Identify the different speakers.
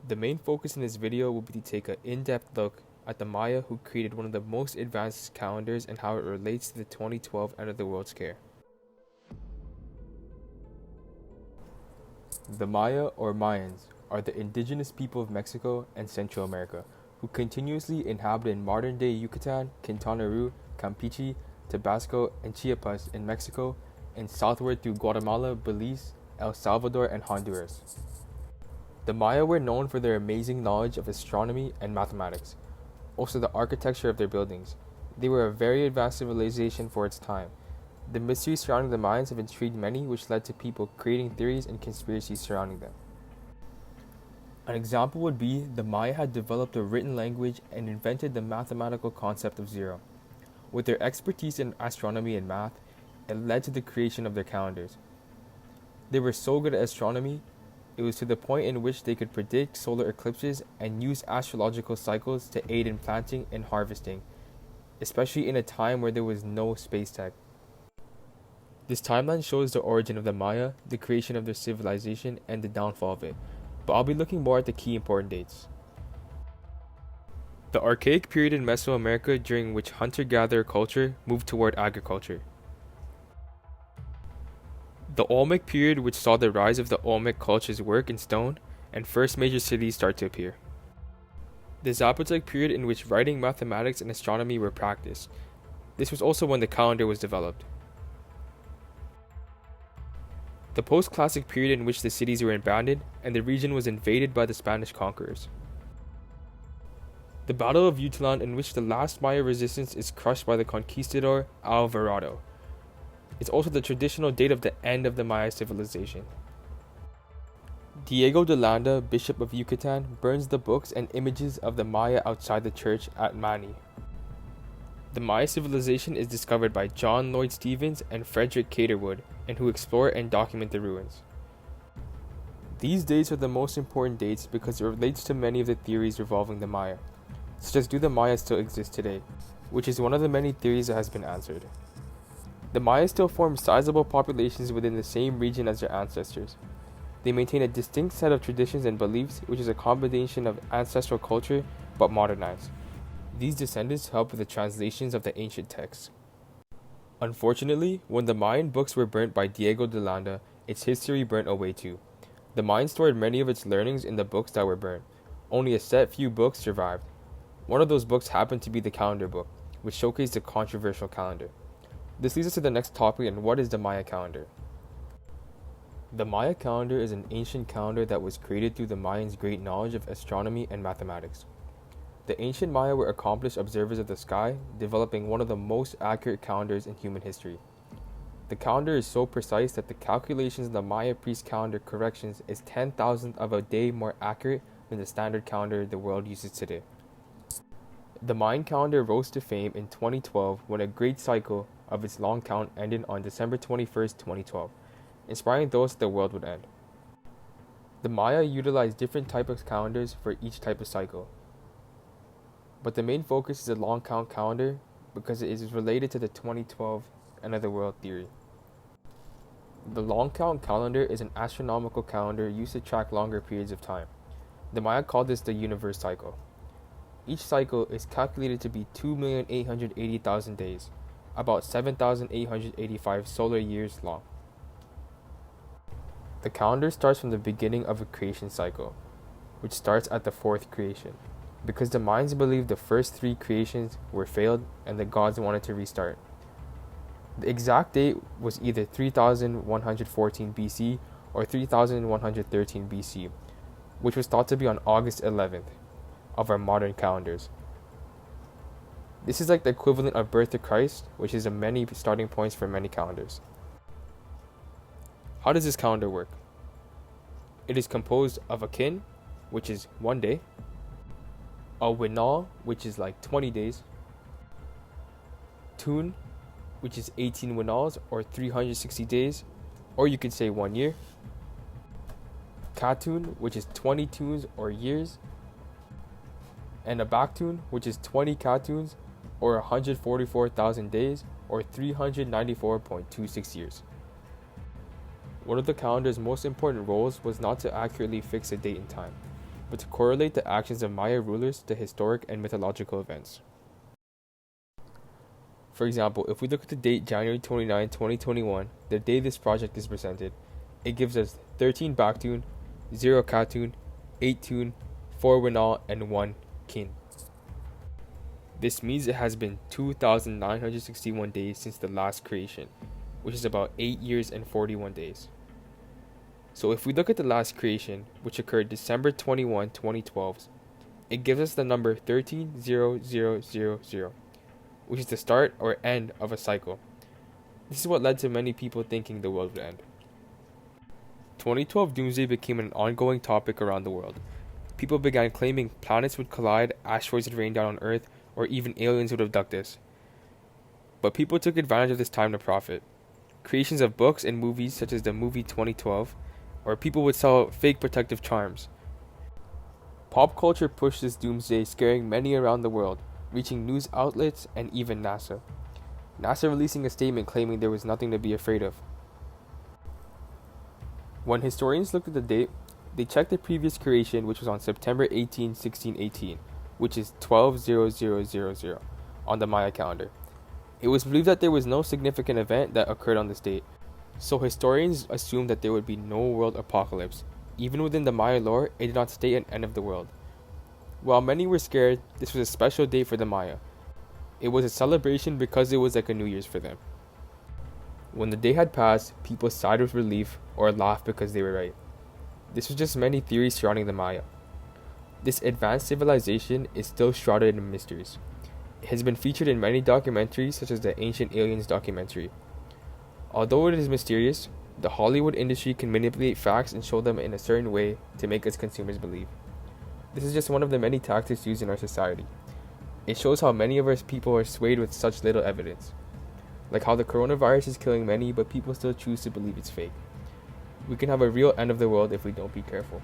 Speaker 1: The main focus in this video will be to take an in-depth look at the Maya, who created one of the most advanced calendars, and how it relates to the 2012 end of the world scare. The Maya, or Mayans, are the indigenous people of Mexico and Central America who continuously inhabited modern-day Yucatan, Quintana Roo, Campeche, Tabasco, and Chiapas in Mexico, and southward through Guatemala, Belize, El Salvador, and Honduras. The Maya were known for their amazing knowledge of astronomy and mathematics, also the architecture of their buildings. They were a very advanced civilization for its time. The mysteries surrounding the Mayans have intrigued many, which led to people creating theories and conspiracies surrounding them. An example would be the Maya had developed a written language and invented the mathematical concept of zero. With their expertise in astronomy and math, it led to the creation of their calendars. They were so good at astronomy, it was to the point in which they could predict solar eclipses and use astrological cycles to aid in planting and harvesting, especially in a time where there was no space tech. This timeline shows the origin of the Maya, the creation of their civilization, and the downfall of it, but I'll be looking more at the key important dates. The archaic period in Mesoamerica, during which hunter-gatherer culture moved toward agriculture. The Olmec period, which saw the rise of the Olmec culture's work in stone, and first major cities start to appear. The Zapotec period, in which writing, mathematics, and astronomy were practiced. This was also when the calendar was developed. The post-classic period, in which the cities were abandoned and the region was invaded by the Spanish conquerors. The Battle of Yucatan, in which the last Maya resistance is crushed by the conquistador Alvarado. It's also the traditional date of the end of the Maya civilization. Diego de Landa, Bishop of Yucatan, burns the books and images of the Maya outside the church at Mani. The Maya civilization is discovered by John Lloyd Stephens and Frederick Caterwood, and who explore and document the ruins. These dates are the most important dates because it relates to many of the theories revolving the Maya, such as do the Maya still exist today, which is one of the many theories that has been answered. The Maya still form sizable populations within the same region as their ancestors. They maintain a distinct set of traditions and beliefs, which is a combination of ancestral culture but modernized. These descendants help with the translations of the ancient texts. Unfortunately, when the Mayan books were burnt by Diego de Landa, its history burnt away too. The Mayans stored many of its learnings in the books that were burnt. Only a set few books survived. One of those books happened to be the calendar book, which showcased the controversial calendar. This leads us to the next topic, and what is the Maya calendar? The Maya calendar is an ancient calendar that was created through the Mayans' great knowledge of astronomy and mathematics. The ancient Maya were accomplished observers of the sky, developing one of the most accurate calendars in human history. The calendar is so precise that the calculations in the Maya priest calendar corrections is 10,000th of a day more accurate than the standard calendar the world uses today. The Mayan calendar rose to fame in 2012 when a great cycle of its long count ended on December 21st, 2012, inspiring those that the world would end. The Maya utilized different types of calendars for each type of cycle, but the main focus is the long count calendar because it is related to the 2012 end of the world theory. The long count calendar is an astronomical calendar used to track longer periods of time. The Maya called this the universe cycle. Each cycle is calculated to be 2,880,000 days, about 7,885 solar years long. The calendar starts from the beginning of a creation cycle, which starts at the fourth creation, because the Mayans believed the first three creations were failed and the gods wanted to restart. The exact date was either 3114 BC or 3113 BC, which was thought to be on August 11th of our modern calendars. This is like the equivalent of birth to Christ, which is a many starting points for many calendars. How does this calendar work? It is composed of a kin, which is 1 day, a winal, which is like 20 days, tun, which is 18 winals or 360 days, or you could say 1 year, katun, which is 20 tuns or years, and a baktun, which is 20 katuns or 144,000 days or 394.26 years. One of the calendar's most important roles was not to accurately fix a date and time, but to correlate the actions of Maya rulers to historic and mythological events. For example, if we look at the date January 29, 2021, the day this project is presented, it gives us 13 Baktun, 0 Katun, 8 Tun, 4 Winal, and 1 Kin. This means it has been 2,961 days since the last creation, which is about 8 years and 41 days. So if we look at the last creation, which occurred December 21, 2012, it gives us the number 13,0,0,0, which is the start or end of a cycle. This is what led to many people thinking the world would end. 2012 Doomsday became an ongoing topic around the world. People began claiming planets would collide, asteroids would rain down on Earth, or even aliens would abduct us. But people took advantage of this time to profit. Creations of books and movies such as the movie 2012, or people would sell fake protective charms. Pop culture pushed this doomsday, scaring many around the world, reaching news outlets and even NASA. NASA releasing a statement claiming there was nothing to be afraid of. When historians looked at the date, they checked the previous creation, which was on September 18, 1618, which is 12,0,0,0 on the Maya calendar. It was believed that there was no significant event that occurred on this date, so historians assumed that there would be no world apocalypse. Even within the Maya lore, it did not state an end of the world. While many were scared, this was a special day for the Maya. It was a celebration because it was like a New Year's for them. When the day had passed, people sighed with relief or laughed because they were right. This was just many theories surrounding the Maya. This advanced civilization is still shrouded in mysteries. It has been featured in many documentaries such as the Ancient Aliens documentary. Although it is mysterious, the Hollywood industry can manipulate facts and show them in a certain way to make us consumers believe. This is just one of the many tactics used in our society. It shows how many of us people are swayed with such little evidence. Like how the coronavirus is killing many, but people still choose to believe it's fake. We can have a real end of the world if we don't be careful.